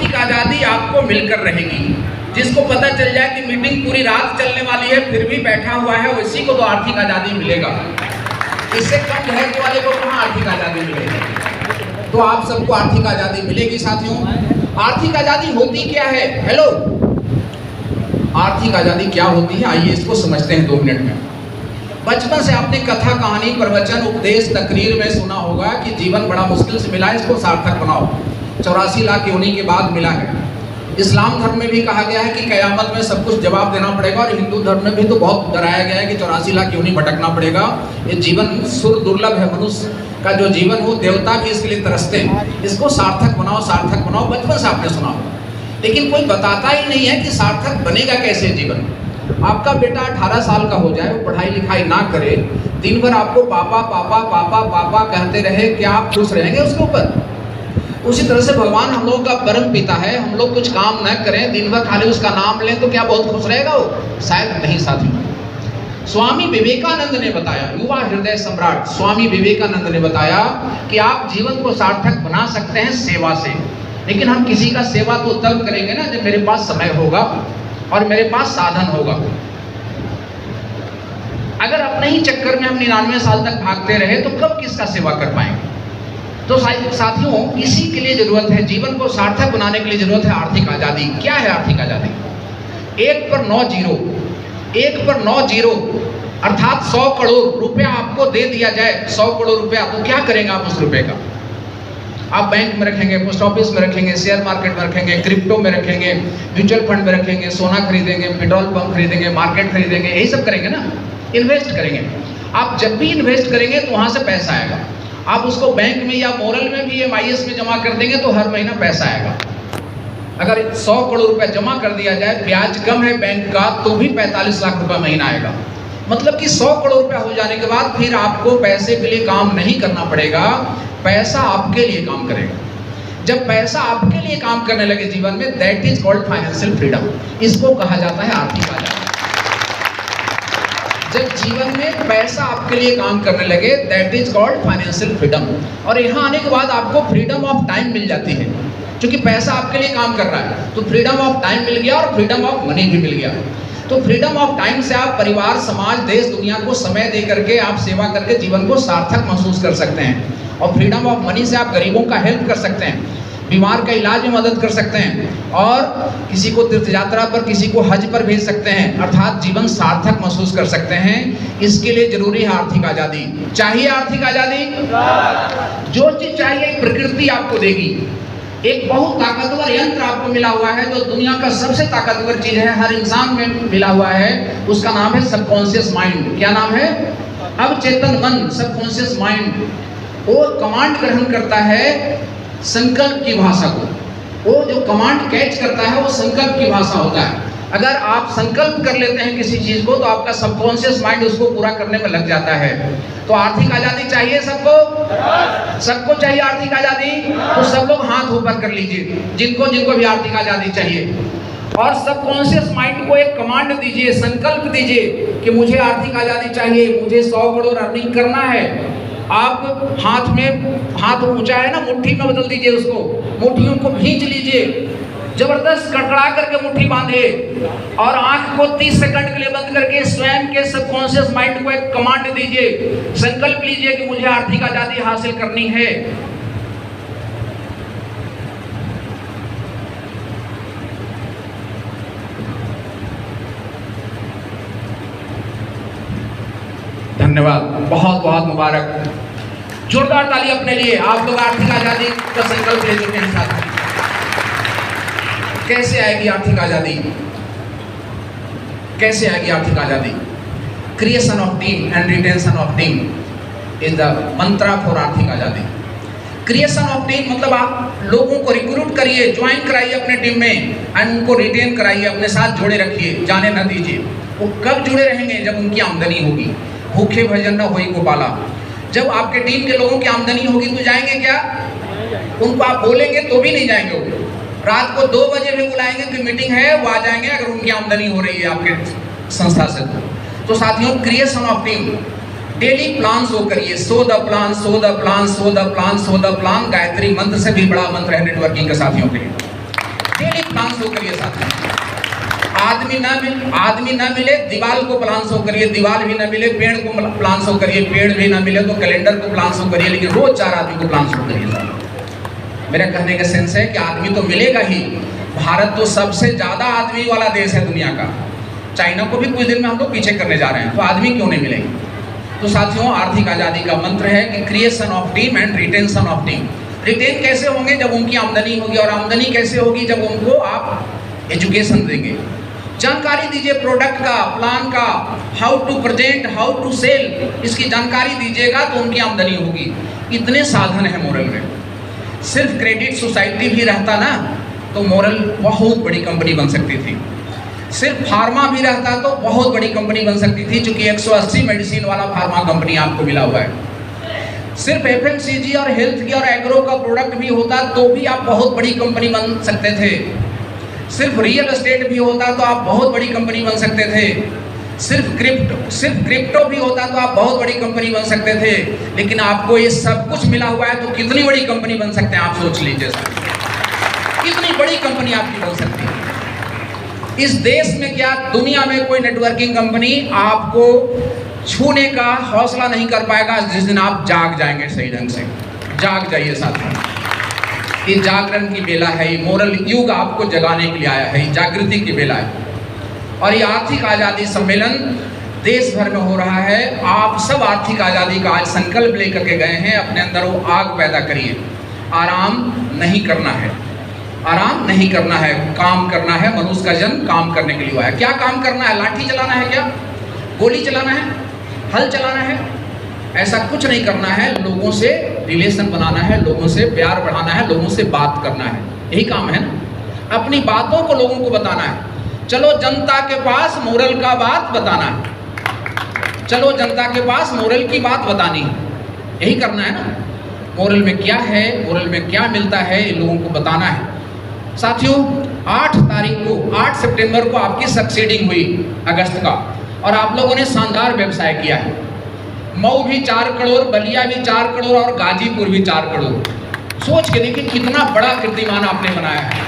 आर्थिक आज़ादी आपको मिलकर रहेगी। जिसको पता चल जाए कि मीटिंग पूरी रात चलने वाली है फिर भी बैठा हुआ है, उसी को तो आर्थिक आज़ादी मिलेगा। इससे कम धैर्य वाले को कहाँ आर्थिक आज़ादी मिलेगी। तो आप सबको आर्थिक आज़ादी मिलेगी साथियों। आर्थिक आज़ादी होती क्या है? हेलो, आर्थिक आज़ादी क्या होती है, आइए इसको समझते हैं 2 मिनट में। बचपन से आपने कथा, कहानी, प्रवचन, उपदेश, तकरीर में सुना होगा कि जीवन बड़ा मुश्किल से मिला है, इसको सार्थक बनाओ। 84 लाख योनि के बाद मिला है। इस्लाम धर्म में भी कहा गया है कि कयामत में सब कुछ जवाब देना पड़ेगा, और हिंदू धर्म में भी तो बहुत डराया गया है कि 84 लाख योनि भटकना पड़ेगा। ये जीवन सुर दुर्लभ है, मनुष्य का जो जीवन हो, देवता भी इसके लिए तरसते हैं। इसको सार्थक बनाओ, सार्थक बनाओ, बचपन से आपने सुना। लेकिन कोई बताता ही नहीं है कि सार्थक बनेगा कैसे जीवन। आपका बेटा 18 साल का हो जाए, वो पढ़ाई लिखाई ना करे, दिन भर आपको पापा पापा पापा पापा कहते रहे, क्या आप खुश रहेंगे उसके ऊपर? उसी तरह से भगवान हम लोगों का परम पिता है, हम लोग कुछ काम न करें, दिन भर खाली उसका नाम लें, तो क्या बहुत खुश रहेगा वो? शायद नहीं साथियों। स्वामी विवेकानंद ने बताया, युवा हृदय सम्राट स्वामी विवेकानंद ने बताया कि आप जीवन को सार्थक बना सकते हैं सेवा से। लेकिन हम किसी का सेवा तो तब करेंगे ना जब मेरे पास समय होगा और मेरे पास साधन होगा। अगर अपने ही चक्कर में हम 99 साल तक भागते रहे तो कब किसका सेवा कर पाएंगे? तो साथियों, इसी के लिए जरूरत है, जीवन को सार्थक बनाने के लिए जरूरत है आर्थिक आज़ादी। क्या है आर्थिक आज़ादी? 1 पर 9 जीरो, 1 पर 9 जीरो अर्थात 100 करोड़ रुपया आपको दे दिया जाए, 100 करोड़ रुपया, तो क्या करेंगे आप उस रुपए का? आप बैंक में रखेंगे, पोस्ट ऑफिस में रखेंगे, शेयर मार्केट में रखेंगे, क्रिप्टो में रखेंगे, म्यूचुअल फंड में रखेंगे, सोना खरीदेंगे, पेट्रोल पंप खरीदेंगे, मार्केट खरीदेंगे, यही सब करेंगे ना, इन्वेस्ट करेंगे। आप जब भी इन्वेस्ट करेंगे तो वहां से पैसा आएगा। आप उसको बैंक में या मोरल में भी MIS में जमा कर देंगे तो हर महीना पैसा आएगा। अगर 100 करोड़ रुपया जमा कर दिया जाए, ब्याज कम है बैंक का, तो भी 45 लाख रुपया महीना आएगा। मतलब कि 100 करोड़ रुपया हो जाने के बाद फिर आपको पैसे के लिए काम नहीं करना पड़ेगा, पैसा आपके लिए काम करेगा। जब पैसा आपके लिए काम करने लगे जीवन में, that is called financial freedom. इसको कहा जाता है आर्थिक आज़ादी। जब जीवन में पैसा आपके लिए काम करने लगे, that is called financial freedom. और यहाँ आने के बाद आपको फ्रीडम ऑफ टाइम मिल जाती है, क्योंकि पैसा आपके लिए काम कर रहा है, तो फ्रीडम ऑफ टाइम मिल गया और फ्रीडम ऑफ मनी भी मिल गया। तो फ्रीडम ऑफ टाइम से आप परिवार, समाज, देश, दुनिया को समय दे करके आप सेवा करके जीवन को सार्थक महसूस कर सकते हैं। और फ्रीडम ऑफ मनी से आप गरीबों का हेल्प कर सकते हैं, बीमार का इलाज में मदद कर सकते हैं, और किसी को तीर्थ यात्रा पर, किसी को हज पर भेज सकते हैं, अर्थात जीवन सार्थक महसूस कर सकते हैं। इसके लिए जरूरी है आर्थिक आज़ादी। चाहिए आर्थिक आज़ादी? जो चीज चाहिए प्रकृति आपको देगी। एक बहुत ताकतवर यंत्र आपको मिला हुआ है, जो दुनिया का सबसे ताकतवर चीज है, हर इंसान में मिला हुआ है, उसका नाम है सबकॉन्शियस माइंड। क्या नाम है? अवचेतन मन, सबकॉन्शियस माइंड। वो कमांड ग्रहण करता है संकल्प की भाषा को। वो जो कमांड कैच करता है वो संकल्प की भाषा होता है। अगर आप संकल्प कर लेते हैं किसी चीज को, तो आपका सबकॉन्शियस माइंड उसको पूरा करने में लग जाता है। तो आर्थिक आज़ादी चाहिए सबको? सबको चाहिए आर्थिक आज़ादी? तो सब लोग हाथ ऊपर कर लीजिए, जिनको जिनको भी आर्थिक आज़ादी चाहिए। और सबकॉन्शियस माइंड को एक कमांड दीजिए, संकल्प दीजिए कि मुझे आर्थिक आज़ादी चाहिए, मुझे 100 करोड़ अर्निंग करना है। आप हाथ ऊंचा है ना, मुट्ठी में बदल दीजिए उसको, मुट्ठियों को भींच लीजिए, जबरदस्त कड़कड़ा करके मुट्ठी बांधिए, और आंख को 30 सेकंड के लिए बंद करके स्वयं के सबकॉन्शियस माइंड को एक कमांड दीजिए, संकल्प लीजिए कि मुझे आर्थिक आज़ादी हासिल करनी है। धन्यवाद, बहुत बहुत मुबारक। जोरदार ताली अपने लिए। आप लोग आर्थिक आज़ादी का संकल्प ले चुके हैं साथ। कैसे आएगी आर्थिक आज़ादी? कैसे आएगी आर्थिक आज़ादी? Creation of team and retention of team is the Mantra for आर्थिक आज़ादी। क्रिएशन ऑफ टीम मतलब आप लोगों को रिक्रूट करिए, ज्वाइन कराइए अपने टीम में, एंड उनको रिटेन कराइए, अपने साथ जोड़े रखिए, जाने न दीजिए। वो कब जुड़े रहेंगे? जब उनकी आमदनी होगी। भूखे भजन न होई गोपाला। जब आपके टीम के लोगों की आमदनी होगी तो जाएंगे क्या? उनको आप बोलेंगे तो भी नहीं जाएंगे। वो रात को 2 बजे भी बुलाएंगे कि मीटिंग है, वो आ जाएंगे अगर उनकी आमदनी हो रही है आपके संस्था से। तो साथियों, creation of team, daily plan show करिए। So the plan, so the plan, so the plan, so the plan. Gayatri मंत्र से भी बड़ा मंत्र है नेटवर्किंग के साथियों के लिए। डेली प्लान शो करिए साथ। आदमी ना मिले दीवार को प्लान शो करिए, दीवार भी ना मिले पेड़ को प्लान शो करिए, पेड़ भी ना मिले तो कैलेंडर को प्लान शो करिए, लेकिन रोज 4 आदमी को प्लान शो करिए साथ। मेरा कहने का सेंस है कि आदमी तो मिलेगा ही। भारत तो सबसे ज्यादा आदमी वाला देश है दुनिया का। चाइना को भी कुछ दिन में हम लोग पीछे करने जा रहे हैं, तो आदमी क्यों नहीं मिलेंगे। तो साथियों, आर्थिक आजादी का मंत्र है कि creation of team and retention of team. Retain कैसे होंगे? जब उनकी आमदनी होगी, और आमदनी कैसे होगी? जब उनको आप एजुकेशन देंगे, जानकारी दीजिए प्रोडक्ट का, प्लान का, how to present, how to sell, इसकी जानकारी दीजिएगा तो उनकी आमदनी होगी। इतने साधन है मोरल में। सिर्फ क्रेडिट सोसाइटी भी रहता ना तो मोरल बहुत बड़ी कंपनी बन सकती थी। सिर्फ फार्मा भी रहता तो बहुत बड़ी कंपनी बन सकती थी, क्योंकि 180 मेडिसिन वाला फार्मा कंपनी आपको मिला हुआ है। सिर्फ एफएमसीजी और हेल्थ केयर और एग्रो का प्रोडक्ट भी होता तो भी आप बहुत बड़ी कंपनी बन सकते थे। सिर्फ रियल एस्टेट भी होता तो आप बहुत बड़ी कंपनी बन सकते थे। सिर्फ क्रिप्टो भी होता तो आप बहुत बड़ी कंपनी बन सकते थे। लेकिन आपको ये सब कुछ मिला हुआ है तो कितनी बड़ी कंपनी बन सकते हैं आप सोच लीजिए सर। कितनी बड़ी कंपनी आपकी बन सकती है। इस देश में क्या दुनिया में कोई नेटवर्किंग कंपनी आपको छूने का हौसला नहीं कर पाएगा जिस दिन आप जाग जाएंगे सही ढंग से। जाग जाइए साथियों, ये जागरण की बेला है, ये मोरल युग आपको जगाने के लिए आया है, ये जागृति की बेला है। और ये आर्थिक आज़ादी सम्मेलन देश भर में हो रहा है। आप सब आर्थिक आज़ादी का आज संकल्प लेकर के गए हैं। अपने अंदर वो आग पैदा करिए। आराम नहीं करना है, आराम नहीं करना है, काम करना है। मनुष्य का जन्म काम करने के लिए हुआ है। क्या काम करना है? लाठी चलाना है क्या? गोली चलाना है? हल चलाना है? ऐसा कुछ नहीं करना है। लोगों से रिलेशन बनाना है, लोगों से प्यार बढ़ाना है, लोगों से बात करना है। यही काम है ना। अपनी बातों को लोगों को बताना है। चलो जनता के पास मोरल का बात बताना है। चलो जनता के पास मोरल की बात बतानी है। यही करना है ना। मोरल में क्या है, मोरल में क्या मिलता है, ये लोगों को बताना है। साथियों, 8 तारीख को 8 सितंबर को आपकी सक्सीडिंग हुई अगस्त का, और आप लोगों ने शानदार व्यवसाय किया है। मऊ भी 4 करोड़, बलिया भी 4 करोड़ और गाजीपुर भी 4 करोड़। सोच के देखिए कितना बड़ा कीर्तिमान आपने बनाया है।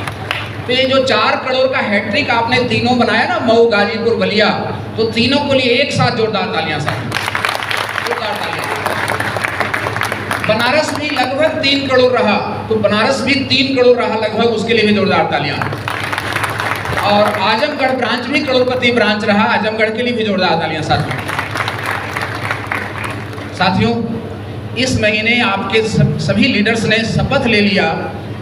तो ये जो 4 करोड़ का हैट्रिक आपने तीनों बनाया ना, मऊ, गाजीपुर, बलिया, तो तीनों के लिए एक साथ जोरदार तालियां साथ। जोरदार तालियां। बनारस भी लगभग 3 करोड़ रहा, तो बनारस भी 3 करोड़ रहा लगभग, उसके लिए भी जोरदार तालियां। और आजमगढ़ ब्रांच भी करोड़पति ब्रांच रहा, आजमगढ़ के लिए भी जोरदार तालियां साथियों। इस महीने आपके सभी लीडर्स ने शपथ ले लिया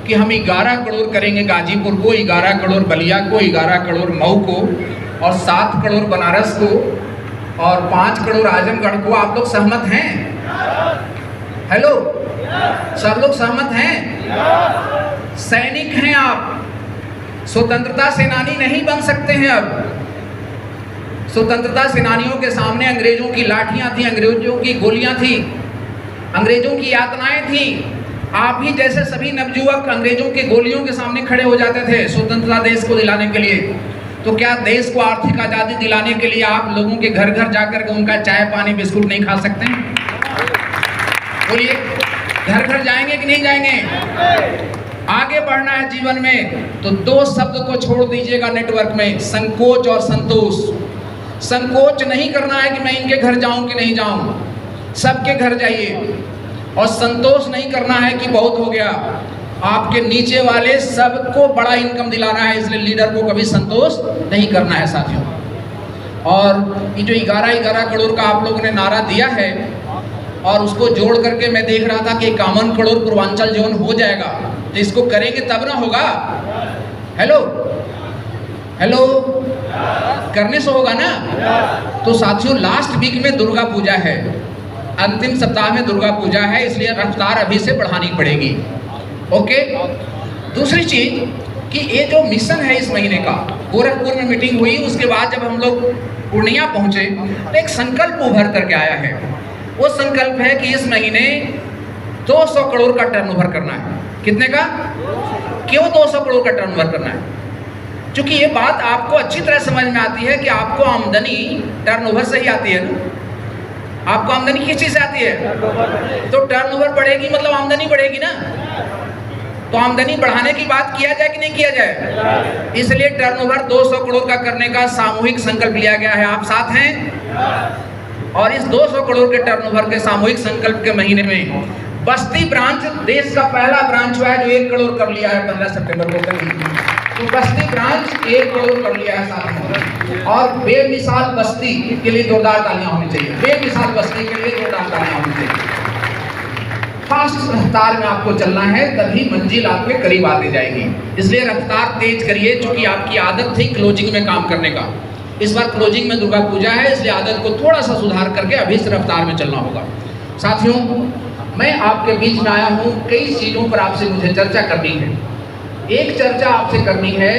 कि हम 11 करोड़ करेंगे गाजीपुर को, 11 करोड़ बलिया को, 11 करोड़ मऊ को, और 7 करोड़ बनारस को, और 5 करोड़ आजमगढ़ को। आप लोग सहमत हैं? हेलो, सब लोग सहमत हैं? सैनिक हैं आप, स्वतंत्रता सेनानी नहीं बन सकते हैं अब। स्वतंत्रता सेनानियों के सामने अंग्रेजों की लाठियां थी, अंग्रेजों की गोलियां थी, अंग्रेजों की यातनाएं थी। आप ही जैसे सभी नवयुवक अंग्रेजों के गोलियों के सामने खड़े हो जाते थे स्वतंत्रता देश को दिलाने के लिए। तो क्या देश को आर्थिक आज़ादी दिलाने के लिए आप लोगों के घर घर जाकर के उनका चाय पानी बिस्कुट नहीं खा सकते? बोलिए, घर घर जाएंगे कि नहीं जाएंगे? आगे बढ़ना है जीवन में तो 2 शब्द को छोड़ दीजिएगा नेटवर्क में, संकोच और संतोष। संकोच नहीं करना है कि मैं इनके घर जाऊं कि नहीं जाऊं, सबके घर जाइए। और संतोष नहीं करना है कि बहुत हो गया, आपके नीचे वाले सबको बड़ा इनकम दिलाना है। इसलिए लीडर को कभी संतोष नहीं करना है साथियों। और ये जो 11 करोड़ का आप लोगों ने नारा दिया है, और उसको जोड़ करके मैं देख रहा था कि 51 करोड़ पूर्वांचल जोन हो जाएगा, तो इसको करेंगे तब ना होगा। हेलो हेलो, करने से होगा ना। तो साथियों, लास्ट वीक में दुर्गा पूजा है, अंतिम सप्ताह में दुर्गा पूजा है, इसलिए रफ्तार अभी से बढ़ानी पड़ेगी। ओके। दूसरी चीज कि ये जो मिशन है इस महीने का, गोरखपुर में मीटिंग हुई, उसके बाद जब हम लोग पूर्णिया पहुंचे तो एक संकल्प उभर करके आया है। वो संकल्प है कि इस महीने 200 करोड़ का टर्नओवर करना है। कितने का? क्यों 200 करोड़ का टर्नओवर करना है? क्योंकि ये बात आपको अच्छी तरह समझ में आती है कि आपको आमदनी टर्नओवर से ही आती है ना। आपको आमदनी किस चीज से आती है? तो टर्नओवर बढ़ेगी मतलब आमदनी बढ़ेगी ना। तो आमदनी बढ़ाने की बात किया जाए कि नहीं किया जाए? इसलिए टर्नओवर 200 करोड़ का करने का सामूहिक संकल्प लिया गया है। आप साथ हैं? और इस 200 करोड़ के टर्नओवर के सामूहिक संकल्प के महीने में बस्ती ब्रांच देश का पहला ब्रांच हुआ है जो 1 करोड़ कर लिया है 15 सितंबर को कल। तो बस्ती ब्रांच 1 करोड़ कर लिया है साथ। और बेमिसाल बस्ती के लिए जोरदार तालियां होनी चाहिए। बेमिसाल बस्ती के लिए जोरदार तालियां होनी चाहिए। फास्ट रफ्तार में आपको चलना है, तभी मंजिल आपके करीब आती जाएगी। इसलिए रफ्तार तेज करिए, क्योंकि आपकी आदत थी क्लोजिंग में काम करने का। इस बार क्लोजिंग में दुर्गा पूजा है, इसलिए आदत को थोड़ा सा सुधार करके अभी से रफ्तार में चलना होगा। साथियों, मैं आपके बीच में आया हूँ, कई चीज़ों पर आपसे मुझे चर्चा करनी है। एक चर्चा आपसे करनी है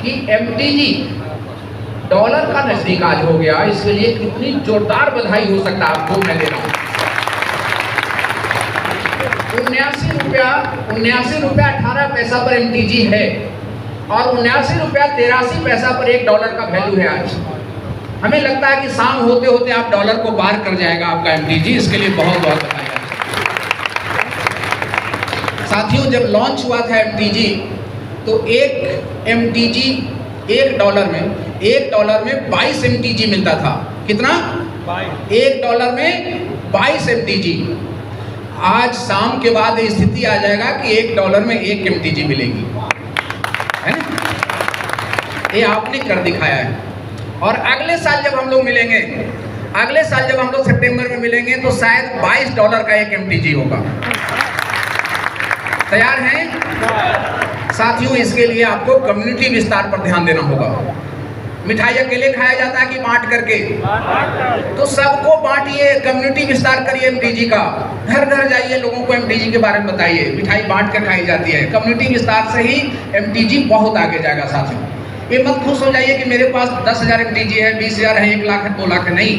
कि MTG डॉलर का नजदीक आज हो गया, इसके लिए कितनी जोरदार बधाई हो सकता है आपको मैं दे रहा हूँ। 79 रुपया 18 पैसा पर MTG है और 79 रुपया 83 पैसा पर $1 का वैल्यू है आज। हमें लगता है कि शाम होते होते आप डॉलर को पार कर जाएगा आपका MTG, इसके लिए बहुत बहुत बधाई। साथियों, जब लॉन्च हुआ था MTG तो एक MTG $1 में 22 MTG मिलता था। कितना? $1 में 22 MTG। आज शाम के बाद स्थिति आ जाएगा कि $1 में 1 MTG मिलेगी, है ना? ये आपने कर दिखाया है। और अगले साल जब हम लोग मिलेंगे, अगले साल जब हम लोग सितंबर में मिलेंगे तो शायद $22 का 1 MTG होगा। तैयार हैं साथियों? इसके लिए आपको कम्युनिटी विस्तार पर ध्यान देना होगा। मिठाई अकेले खाया जाता है कि बांट करके? तो सबको बांटिए, कम्युनिटी विस्तार करिए MTG का। घर घर जाइए, लोगों को MTG के बारे में बताइए। मिठाई बांट कर खाई जाती है। कम्युनिटी विस्तार से ही MTG बहुत आगे जाएगा साथियों। ये मत खुश हो जाइए कि मेरे पास 10,000 MTG है, 20,000 है, 1 लाख है, 2 लाख है। नहीं,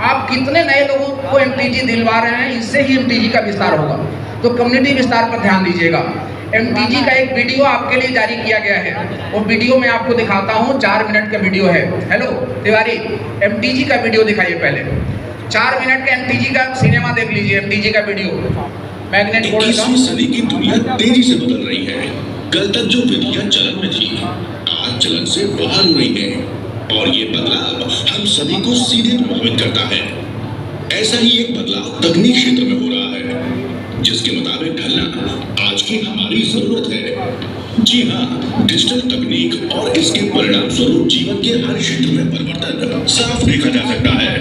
आप कितने नए लोगों को MTG दिलवा रहे हैं, इससे ही MTG का विस्तार होगा। तो कम्युनिटी विस्तार पर ध्यान दीजिएगा। MTG का एक वीडियो आपके लिए जारी किया गया है, वो वीडियो मैं आपको दिखाता हूँ। 4 मिनट का वीडियो है। हेलो तिवारी, MTG का वीडियो दिखाइए पहले। 4 मिनट का MTG का सिनेमा देख लीजिए, MTG का वीडियो। मैग्नेट बोर्ड 21वीं सदी की दुनिया तेजी से बदल रही है। कल तक जो विधियां चलन में थी, आज चलन से बाहर हो रही है और ये बदलाव हम सभी को सीधे प्रभावित करता है। ऐसा ही एक बदलाव तकनीक क्षेत्र में हो रहा है, जिसके मुताबिक ढलना आज की हमारी जरूरत है। जी हाँ, डिजिटल तकनीक और इसके परिणाम स्वरूप जीवन के हर क्षेत्र में परिवर्तन साफ देखा जा सकता है।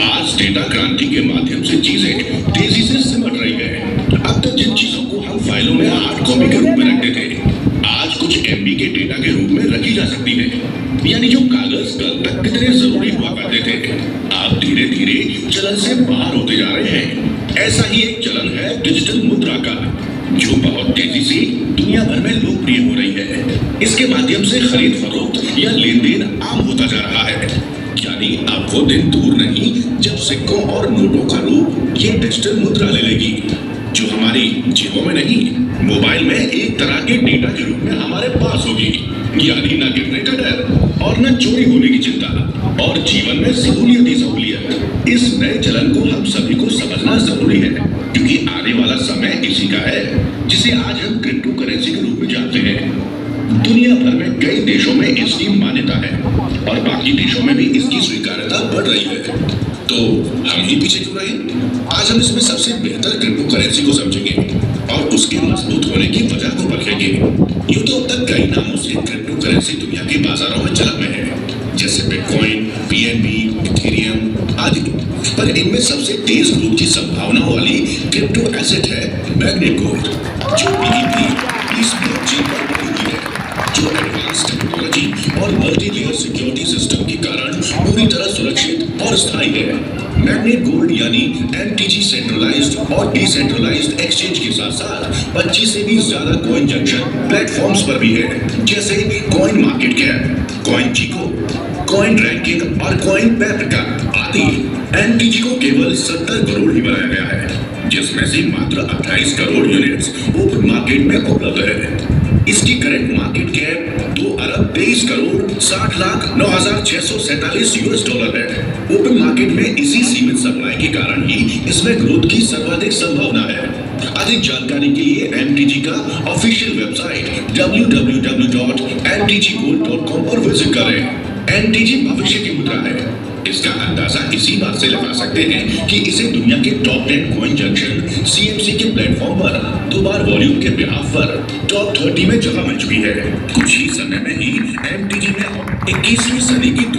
आज डेटा क्रांति के माध्यम से चीजें तेजी से सिमट रही है। अब तक जिन चीजों को हम फाइलों में हार्ड कॉपी के रूप में रखते थे, आज कुछ MB के डेटा के रूप में रखी जा सकती है। यानी जो कागज कल तक कितने जरूरी हुआ करते थे, आप धीरे धीरे चलन से बाहर होते जा रहे हैं। ऐसा ही एक चलन है डिजिटल मुद्रा का, जो बहुत तेजी से दुनिया भर में लोकप्रिय हो रही है। इसके माध्यम से खरीद फरोख्त या लेन देन आम होता जा रहा है। यानी अब वो दिन दूर नहीं जब सिक्कों और नोटों का रूप ये डिजिटल मुद्रा ले लेगी, जो हमारी जेबों में नहीं, मोबाइल में एक तरह के डेटा के रूप में हमारे पास होगी। यानी न गिरने का डर और न चोरी होने की चिंता, और जीवन में सहूलियत ही सहूलियत। इस नए चलन को हम सभी को समझना जरूरी है, क्योंकि आने वाला समय इसी का है, जिसे आज हम क्रिप्टो करेंसी के रूप में जानते हैं। दुनिया भर में कई देशों में इसकी मान्यता है और बाकी देशों में भी इसकी स्वीकार्यता बढ़ रही है। तो हम ही पीछे क्यों रहे? आज हम इसमें सबसे बेहतर क्रिप्टो करेंसी को समझेंगे और उसके मजबूत होने की वजह को परखेंगे। यूं तो अब तक कई नामों से क्रिप्टो करेंसी दुनिया के बाजारों में चलन में है, जैसे बिटकॉइन, BNB, इथेरियम आदि। पर इनमें सबसे तेज ग्रोथ की संभावना वाली क्रिप्टो एसेट है मैग्नेट गोल्ड, जो BNB इस ब्लॉकचेन पर बनी हुई है, जो एडवांस टेक्नोलॉजी और मल्टी लेयर सिक्योरिटी सिस्टम के कारण पूरी तरह सुरक्षित और स्थायी है। मैग्नेट गोल्ड यानी MTG सेंट्रलाइज्ड और डिसेंट्रलाइज्ड एक्सचेंज के साथ साथ 25 से भी ज्यादा कॉइन जंक्शन प्लेटफॉर्म्स पर भी है, जैसे coin market cap, coin gecko, coin ranking और कॉइन पेप्रिका आदि। MTG को केवल 70 करोड़ ही बनाया गया है, जिसमें से मात्र 28 करोड़ यूनिट्स ओपन मार्केट में उपलब्ध है। इसकी करंट मार्केट कैप 2 अरब 23 करोड़ 60 लाख 9,647 $US है। ओपन मार्केट में इसी सीमित सप्लाई के कारण ही इसमें ग्रोथ की सर्वाधिक संभावना है। अधिक जानकारी के लिए MTG का ऑफिशियल वेबसाइट www.mtggold.com पर विजिट करें। MTG भविष्य की मुद्रा है। इसका अंदाजा इसी बात से लगा सकते हैं कि इसे दुनिया के टॉप 10 कॉइन जंक्शन CMC के प्लेटफॉर्म पर 2 बार वॉल्यूम के बिहाफ पर टॉप 30 में जगह मिल चुकी है। कुछ ही समय में ही MTG ने 21वीं सदी की दुनिया